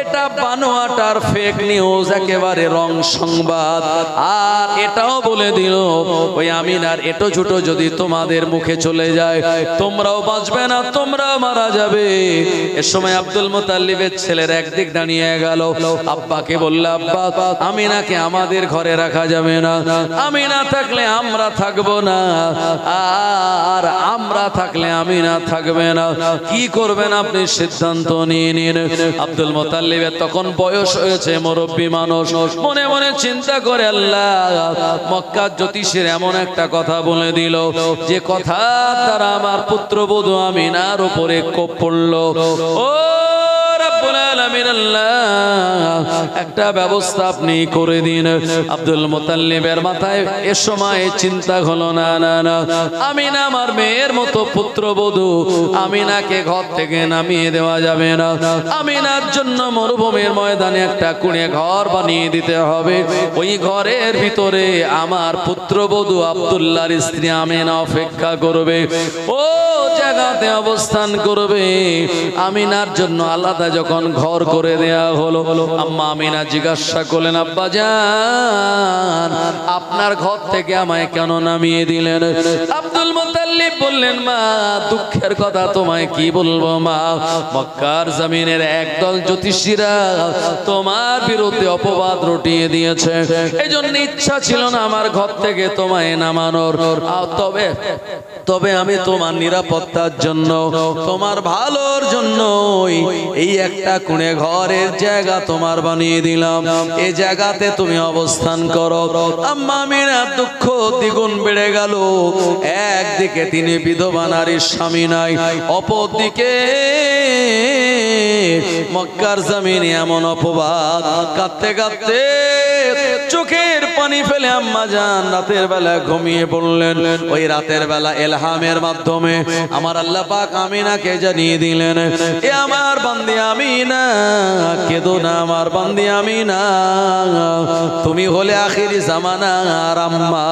এটা বানোয়াটার ফেক নিউজ, একেবারে রং সংবাদ। আর এটাও বলে দিল ওই আমিনার এটো ছোটো যদি তোমাদের মুখে চলে যায় তোমরাও বাঁচবে না, তোমরাও মারা যাবে। এ সময় আব্দুল মুতাল্লিবের ছেলের একদিক দাঁড়িয়ে গেল, আব্বাকে বলল, আব্বা আমিনাকে আমাদের ঘরে রাখা যাবে না, আমিনা থাকলে আমরা থাকবো না, আর আমরা থাকলে আমিনা থাকবে না, কি করবেন আপনি সিদ্ধান্ত নিয়ে নিন। আব্দুল মুতাল্লিবের তখন বয়স হয়েছে, মুরব্বী মানুষ, মনে মনে চিন্তা করে আল্লাহ মক্কার জ্যোতিষীর এমন একটা কথা বলে দিল যে কথা তারা আমার পুত্রবধূ আমিনার উপরে কোপ পড়ল। ও রব্বুল আলামিন আমিনাল্লাহ একটা ব্যবস্থা আপনি করে দিন। আব্দুল মুতাল্লিবের মাথায় এ সময় চিন্তা হলো, না না না, আমিনা আমার মেয়ের মতো পুত্রবধূ, আমিনাকে ঘর থেকে নামিয়ে দেওয়া যাবে না। আমিনার জন্য মরুভূমির ময়দানে একটা কুঁড়ে ঘর বানিয়ে দিতে হবে। ওই ঘরের ভিতরে আমার পুত্রবধূ আব্দুল্লাহর স্ত্রী আমিনা অপেক্ষা করবে, ও জায়গাতে অবস্থান করবে। আমিনার জন্য আলাদা যখন ঘর করে দেয়া হলো, আম্মা আমিনা জিজ্ঞাসা করলেন, আব্বা জান আপনার ঘর থেকে আমায় কেন নামিয়ে দিলেন? আব্দুল মুতাল্লিব বললেন, মা দুঃখের কথা তোমায় কি বলবো মা, মক্কার জমিনের একদল জ্যোতিষীরা তোমার বিরুদ্ধে অপবাদ রটিয়ে দিয়েছে, এজন্য ইচ্ছা ছিল না আমার ঘর থেকে তোমায় নামানোর। তবে আমি তোমার নিরাপত্তার জন্য, তোমার ভালোর জন্য এই একটা কোণে ঘরের জায়গা তোমার বানিয়ে দিলাম, এই জায়গাতে তুমি অবস্থান করো। আম্মা আমিনার দুঃখ দ্বিগুণ বেড়ে গেল। একদিকে তিনি বিধবা নারীর স্বামী নাই, অপরদিকে মক্কার জমিনে এমন অপবাদ। কাঁদতে কাঁদতে চোখের পানি ফেলে আম্মা জান রাতের বেলা ঘুমিয়ে পড়লেন। ওই রাতের বেলা ইলহামের মাধ্যমে আমার আল্লাহ পাক আমিনাকে জানিয়ে দিলেন, এ আমার বান্দি আমিনা, কেঁদো না আমার বান্দি আমিনা, তুমি হলে আখিরি জামানার আম্মা,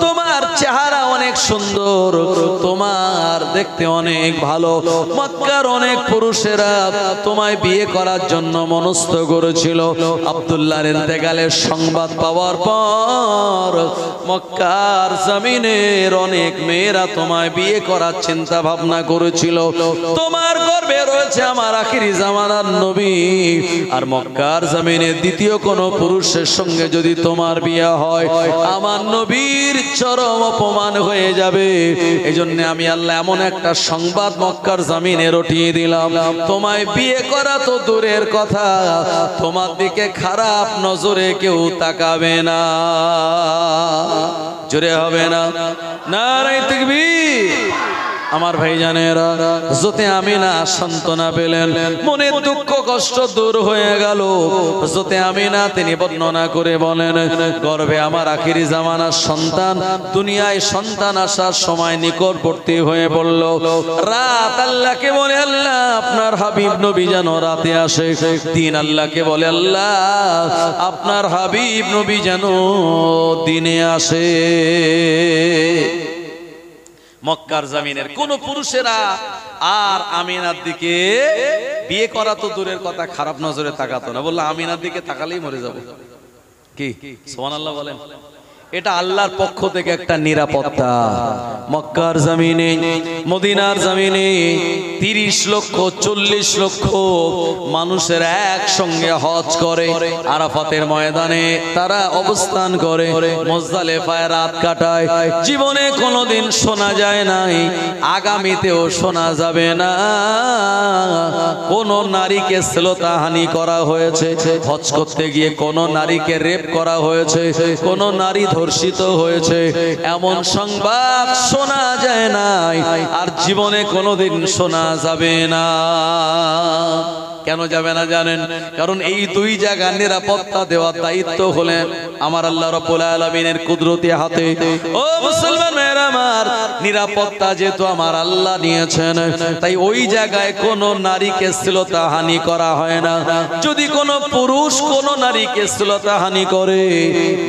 তোমার চেহারা অনেক সুন্দর, তোমার দেখতে অনেক ভালো, মক্কার অনেক পুরুষেরা তোমায় বিয়ে করার জন্য মনস্থ করেছিল। আব্দুল্লাহর ইন্তেকালের সংবাদ পাওয়ার পর মক্কার জমিনের অনেক মেয়েরা তোমায় বিয়ে করার চিন্তা ভাবনা করেছিল। তোমার গর্ভে রয়েছে আমার আখিরি জামানার নবী, আর মক্কার জমিনে দ্বিতীয় কোন পুরুষের সঙ্গে যদি তোমার বিয়ে হয় আমার নবীর চরম অপমান হয়ে যাবে। এজন্য আমি আল্লাহ এমন একটা সংবাদ মক্কার জমিনে রটিয়ে দিলাম, তোমায় বিয়ে করা তো দূরের কথা, তোমার দিকে খারাপ নজরে কেউ তাকাবে না। জোরে হবে না নারায়ে তাকবীর। আমার ভাইজানেরা, হযরতে আমিনা সান্ত্বনা পেলেন, মনের দুঃখ কষ্ট দূর হয়ে গেল। হযরতে আমিনা তিনি বর্ণনা করে বলেন, গর্ভে আমার আখিরি জামানার সন্তান, দুনিয়ায় সন্তান আসার সময় নিকটবর্তী হয়ে পড়ল। রাত আল্লাহকে বলে, আল্লাহ আপনার হাবিব নবী যেন রাতে আসে। দিন আল্লাহকে বলে, আল্লাহ আপনার হাবিব নবী যেন দিনে আসে। মক্কার জমিনের কোন পুরুষেরা আর আমিনার দিকে বিয়ে করা তো দূরের কথা, খারাপ নজরে তাকাতো না। বললো আমিনার দিকে তাকালেই মরে যাবো। কি সুবহানাল্লাহ বলেন। এটা আল্লাহর পক্ষ থেকে একটা নিরাপত্তা। মক্কার জমিনে, মদিনার জমিনে 30 লক্ষ 40 লক্ষ মানুষের একসঙ্গে হজ করে, আরাফাতের ময়দানে তারা অবস্থান করে, মুজদালিফায় রাত কাটায়। জীবনে কোনোদিন শোনা যায় নাই, আগামীতেও শোনা যাবে না কোন নারীকে শ্লীলতাহানি করা হয়েছে, হজ করতে গিয়ে কোন নারীকে রেপ করা হয়েছে, কোন নারী ধর্ষিত হয়েছে, এমন সংবাদ শোনা যায় নাই, আর জীবনে কোনোদিন শোনা যাবে না। কেন যাবে না জানেন? কারণ এই দুই জায়গার নিরাপত্তা দেওয়ার দায়িত্ব হলেন আমার আল্লাহ রাব্বুল আলামিনের কুদরতি হাতে। ও মুসলমান ভাইরা আমার, নিরাপত্তা যেহেতু আমার আল্লাহ নিয়েছেন, তাই ওই জায়গায় কোন নারীকে শ্লীলতাহানি করা হয় না। যদি কোন পুরুষ কোন নারীকে শ্লীলতাহানি করে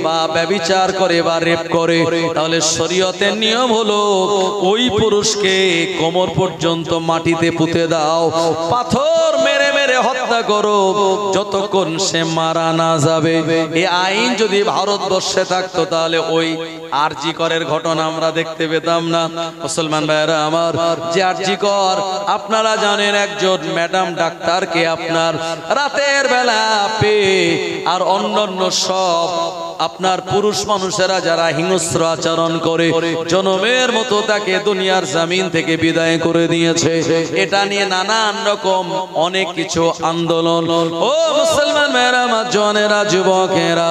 বা ব্যভিচার করে বা রেপ করে, তাহলে শরীয়তের নিয়ম হলো ওই পুরুষকে কোমর পর্যন্ত মাটিতে পুঁতে দাও, পাথর মেরে মেরে হত্যা করো, যতক্ষণ সে মারা না যাবে। এই আইন যদি ভারতবর্ষে থাকতো তাহলে ওই আরজি করের ঘটনা আমরা দেখতে পেতাম না। মুসলমান ভাইরা আমার, যে আরজি কর আপনারা জানেন, একজন ম্যাডাম ডাক্তারকে আপনার রাতের বেলা পেয়ে আর অন্যান্য সব আপনার পুরুষ মানুষেরা যারা হিংস্র আচরণ করে জনমের মতো তাকে দুনিয়ার জমিন থেকে বিদায় করে দিয়েছে। এটা নিয়ে নানান রকম অনেক কিছু আন্দোলন। ও মুসলমান মেয়েরা, জনেরা, যুবকেরা,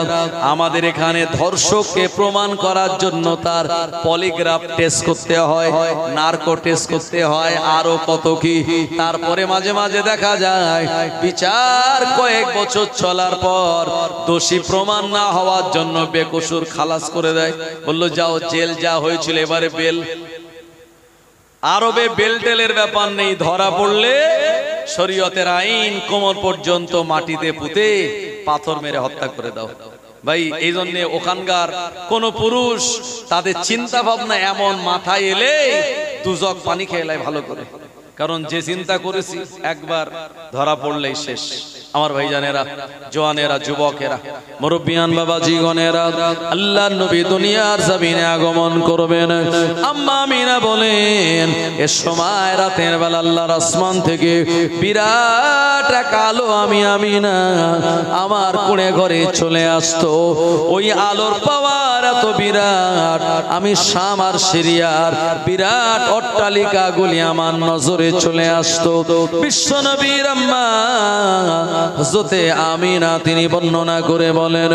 আমাদের এখানে ধর্ষককে প্রমাণ করার জন্য তার পলিগ্রাফ টেস্ট করতে হয়, নার্কো টেস্ট করতে হয়, আরো কত কি। তারপরে মাঝে মাঝে দেখা যায় বিচার কয়েক বছর চলার পর দোষী প্রমাণ না হওয়ার জন্য বেকসুর খালাস করে দেয়। বললো যাও, জেল যা হয়েছিল এবারে বেল। আরবে বেল টেলের ব্যাপার নেই, ধরা পড়লে শরীয়তের আইন কোমর পর্যন্ত মাটিতে পুঁতে পাথর মেরে হত্যা করে দাও। ভাই এই জন্য ওখানকার কোন পুরুষ তাদের চিন্তা ভাবনা এমন মাথায় এলে দুজক পানি খেয়ে নেয় ভালো করে, কারণ যে চিন্তা করেছি একবার ধরা পড়লেই শেষ। আমার ভাইজানেরা, জওয়ানেরা, যুবকেরা, মুরব্বিয়ান বাবাজি গণেরা, আল্লাহর নবী দুনিয়ার জমিনে আগমন করবেন। আম্মা আমিনা বলেন এ সময় রাতের বেলা আল্লাহর আসমান থেকে বিরাট এক আলো আমি আমিনা আমার কোণে ঘরে চলে আসতো। ওই আলোর পাওয়ার এত বিরাট, আমি শাম আর সিরিয়ার বিরাট অট্টালিকাগুলি আমার নজরে চলে আসতো। বিশ্বনবীর আম্মা হযরতে আমিনা তিনি বর্ণনা করে বলেন,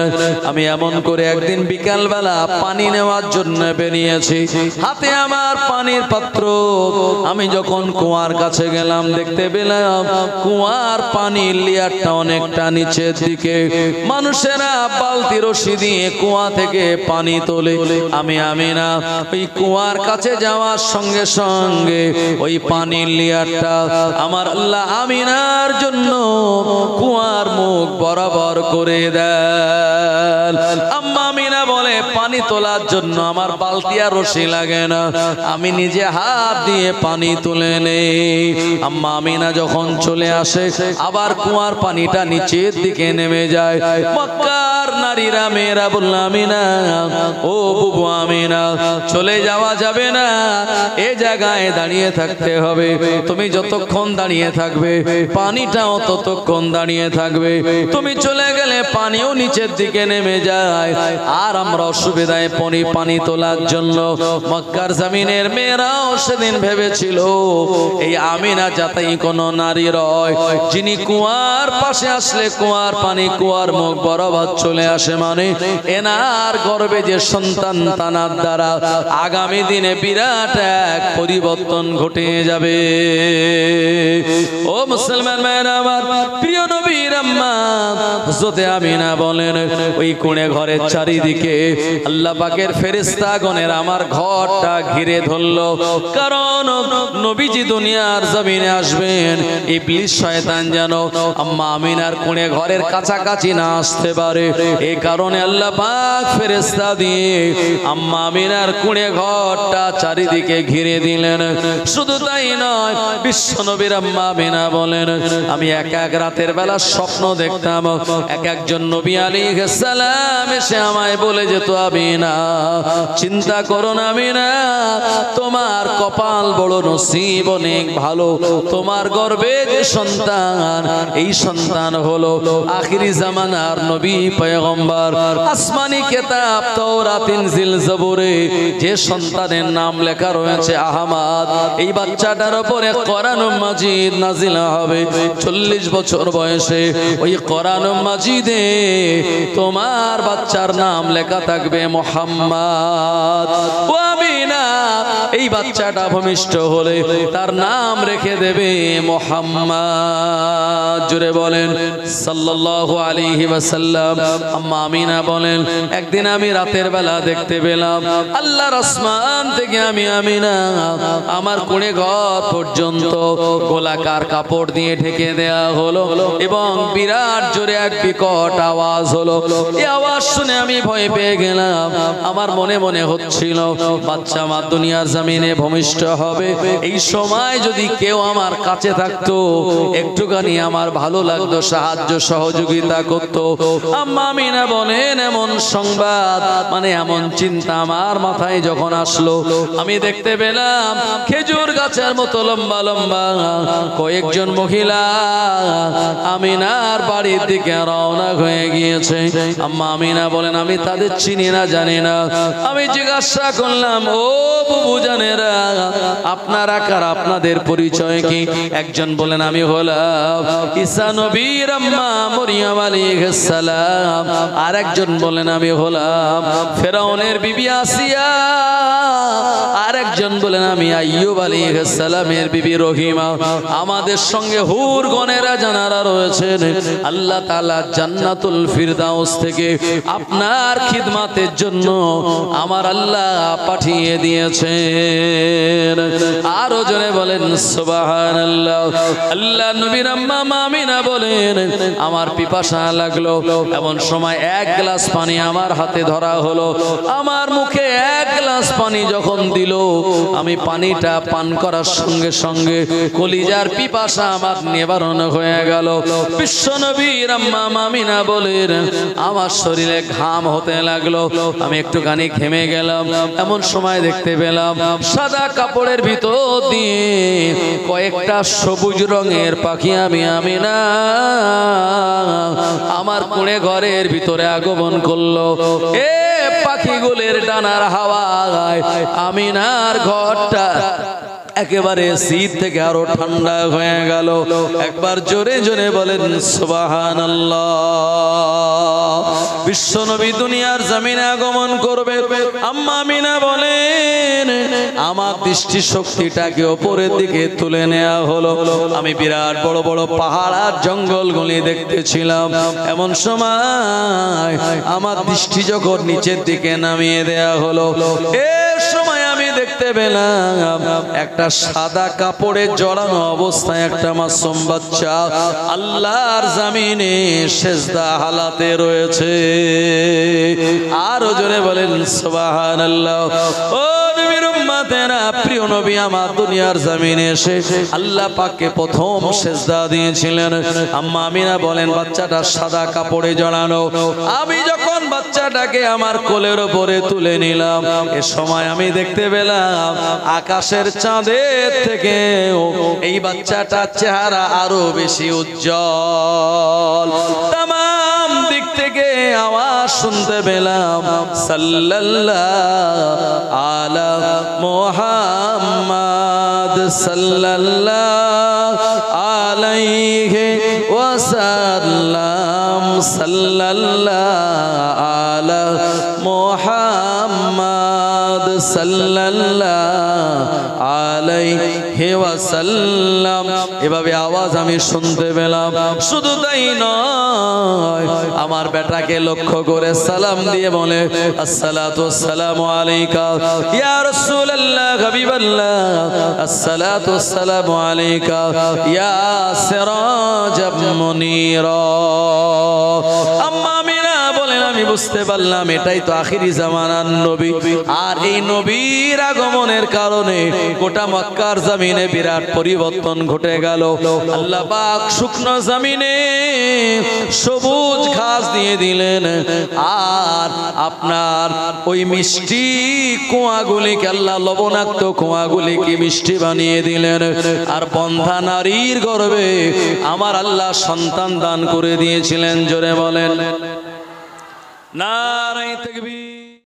আমি এমন করে একদিন বিকাল বেলা পানি নেওয়ার জন্য বেরিয়েছি, হাতে আমার পানির পাত্র। আমি যখন কুয়ার কাছে গেলাম দেখতে পেলাম কুয়ার পানির লেয়ারটা অনেকটা নিচের দিকে। মানুষেরা বালতি রশি দিয়ে কুয়া থেকে পানি তোলে। আমি আমিনা ওই কুয়ার কাছে যাওয়ার সঙ্গে সঙ্গে ওই পানির লেয়ারটা আমার আল্লাহ আমিনার জন্য কুয়ার মুখ বরাবর করে দেন। আম্মা আমিনা বলে পানি তোলার জন্য আমার বালতি আর রশি লাগে না, আমি নিজে হাত দিয়ে পানি তুলে নেই। আম্মা আমিনা যখন চলে আসে আবার কুয়ার পানিটা নিচের দিকে নেমে যায়। মক্কার নারীরা মেয়েরা বলল, আমিনা ও বুবু আমিনা চলে যাওয়া যাবে না, এ জায়গায় দাঁড়িয়ে থাকতে হবে। তুমি যতক্ষণ দাঁড়িয়ে থাকবে পানিটাও ততক্ষণ দাঁড়িয়ে থাকবে। তুমি চলে গেলে পানিও নিচের দিকে নেমে যায় আর আমরা অসুবিধায় পড়ি পানি তোলার জন্য। মক্কার জমিনের মেয়েরাও সেদিন ভেবেছিল এই আমিনা যাতেই কোন নারী রয় যিনি কুয়ার পাশে আসলে কুয়ার পানি কুয়ার মুখ বরাবর চলে আসে, মানে এনার গর্ভে যে সন্তান তানার দ্বারা আগামী দিনে বিরাট এক পরিবর্তন ঘটে যাবে। ও মুসলমান মেয়েরা আমার, প্রিয় নবীর আম্মা হযরতে আমিনা বলেন ওই কোণে ঘরের চারিদিকে আল্লাহ পাকের ফেরেশতাগণের আমার ঘরটা ঘিরে ধরলো, কারণ নবীজি দুনিয়ার জমিনে আসবেন ইবলিস শয়তান যেন আম্মা আমিনার কোণে ঘরের কাছাকাছি না আসতে পারে। এই কারণে আল্লাহ পাক ফেরেশতা দিয়ে আম্মা আমিনার কোণে ঘরটা চারিদিকে ঘিরে দিলেন। শুধু তাই নয়, বিশ্বনবীর আম্মা আমিনা বলেন আমি এক এক রাতের বেলা স্বপ্ন দেখতাম, এক একজন নবী আলাইহিস সালাম এসে আমায় বলে যেত, আমিনা চিন্তা করো না আমিনা, তোমার কপাল বড় নসিব অনেক ভালো, তোমার গর্ভে যে সন্তান এই সন্তান হলো আখিরি জামানার নবী পয়গম্বর। আসমানি কিতাব তাওরাত ইনজিল জবুরে যে সন্তানের নাম লেখা রয়েছে আহমদ, এই বাচ্চাটার উপরে কোরআনুল মাজিদ নাজিল হবে 40 বছর বয়সে। ওই কোরআনুল মাজিদে তোমার বাচ্চার নাম লেখা থাকবে মুহাম্মদ। ও আমিনা এই বাচ্চাটা ভূমিষ্ঠ হলে তার নাম রেখে দেবে মুহাম্মদ। জোরে বলেন সাল্লাল্লাহু আলাইহি ওয়াসাল্লাম। আম্মা আমিনা বলেন একদিন আমি রাতের বেলা দেখতে পেলাম আল্লাহর আসমান থেকে আমি আমিনা আমার কোণে ঘর পর্যন্ত গোলাকার কাপড় দিয়ে ঢেকে দেয়া হলো এবং বিরাট জোরে এক বিকট আওয়াজ হলো। এই আওয়াজ শুনে আমি ভয় পেয়ে গেলাম। আমার মনে মনে হচ্ছিল বাচ্চা মা দুনিয়ার জমিনে ভূমিষ্ঠ হবে। এই সময় যদি কেউ আমার কাছে থাকতো, একটুখানি আমার ভালো লাগতো, সাহায্য সহযোগিতা করতো। আম্মা আমিনা বলেন এমন সংবাদ মানে এমন চিন্তা আমার মাথায় যখন আসলো, আমি দেখতে পেলাম খেজুর গাছের মতো লম্বা লম্বা কয়েকজন মহিলা আমিনার বাড়ির দিকে রওনা হয়ে গিয়েছে। আম্মা আমিনা বলেন আমি তাদের চিনি না, জানি না। আমি জিজ্ঞাসা করলাম, ও বুবু জানেরা, আপনারা কারা, আপনাদের পরিচয় কি? একজন বলেন আমি হলাম ঈসা নবীর আম্মা মরিয়ম আলাইহিস সালাম। আর একজন বলেন আমি হলাম ফেরাউনের বিবি আসিয়া। আর একজন বলেন আমি আইয়ুব আলাইহিস সালামের বিবি রহিমা। আমাদের সঙ্গে হুর গণেরা জানারা রয়েছেন। আল্লাহ তাআলা জান্নাতুল ফিরদাউস থেকে আপনার খিদমতের জন্য আমার আল্লাহ পাঠিয়ে দিয়েছেন। আরো জোরে বলেন সুবহানাল্লাহ। আল্লাহ নবীর আম্মা আমিনা বলেন আমার পিপাসা লাগলো, এমন সময় এক গ্লাস পানি আমার হাতে ধরা হলো। আমার মুখে এক গ্লাস পানি যখন দিল, আমি পানিটা পান করার সঙ্গে সঙ্গে কলিজার পিপাসা আমার নিবারণ হয়ে গেল। বিশ্বনবীর আম্মা আমিনা বলেন আমার শরীরে ঘাম হতে লাগলো, আমি একটুখানি ঘেমে গেলাম। এমন সময় দেখতে পেলাম সাদা কাপড়ের ভিতর দিয়ে কয়েকটা সবুজ রঙের পাখি আমিনা আমার কুঁড়ে ঘরের ভিতরে আগমন করলো। এ পাখিগুলোর ডানার হাওয়ায় আমিনার ঘরটা একেবারে শীত থেকে আরো ঠান্ডা হয়ে গেল। একবার জোরে জোরে বলেন সুবহানাল্লাহ। বিশ্বনবী দুনিয়ার জমিনে আগমন করবে। আম্মা আমিনা বলেন আমার দৃষ্টি শক্তিটাকে উপরের দিকে তুলে নেওয়া হলো। আমি বিরাট বড় বড় পাহাড় আর জঙ্গলগুলি দেখতেছিলাম। এমন সময় আমার দৃষ্টি যখন নিচের দিকে নামিয়ে দেয়া হলো, এই সময় আমি দেখতে পেলাম একটা সাদা কাপড়ে জড়ানো অবস্থায় একটা মাসুম বাচ্চা আল্লাহর জমিনে সেজদা হালাতে রয়েছে। আরো জোরে বলেন সুবহানাল্লাহ। ও নবীর উম্মতেরা, প্রিয় নবী আমার দুনিয়ার জমিনে এসে আল্লাহ পাককে প্রথম সেজদা দিয়েছিলেন। আম্মা আমিনা বলেন বাচ্চাটা সাদা কাপড়ে জড়ানো। আমি যখন বাচ্চাটাকে আমার কোলের উপরে তুলে নিলাম, এ সময় আমি দেখতে পেলাম আকাশের চাঁদের থেকে এই বাচ্চাটার চেহারা আরো বেশি উজ্জ্বল। তামাম দিক থেকে আওয়াজ শুনতে পেলাম সাল্লাল্লাহু আলা মুহাম্মাদ সাল্লাল্লাহু আলাইহি ওয়াসাল্লাম সাল্লাল্লাহু আলা মুহাম্মাদ সাল্লাল্লাহু আলাইহি ওয়াসাল্লাম। এভাবে আওয়াজ আমি শুনতে পেলাম। শুধু তাই নয়, আমার বেটাকে লক্ষ্য করে সালাম দিয়ে বলে আসসালাতু ওয়াসসালামু আলাইকা ইয়া রাসূলুল্লাহ হাবিবাল্লাহ, আসসালাতু ওয়াসসালামু আলাইকা ইয়া সিরাজাম মুনীরা। আম্মা আমিনা বলেন আমি বুঝতে পারলাম এটাই তো আখিরি জামানার নবী। আর এই নবীর আগমনের কারণে গোটা মক্কার জমিনে বিরাট পরিবর্তন ঘটে গেল। আল্লাহ পাক শুকনো জমিনে সবুজ ঘাস দিয়ে দিলেন। আর আপনার ওই মিষ্টি কুয়াগুলিকে আল্লাহ লবণাক্ত কুয়াগুলিকে মিষ্টি বানিয়ে দিলেন। আর বন্ধা নারীর গর্ভে আমার আল্লাহ সন্তান দান করে দিয়েছিলেন। জোরে বলেন নারায়ে তাকবীর।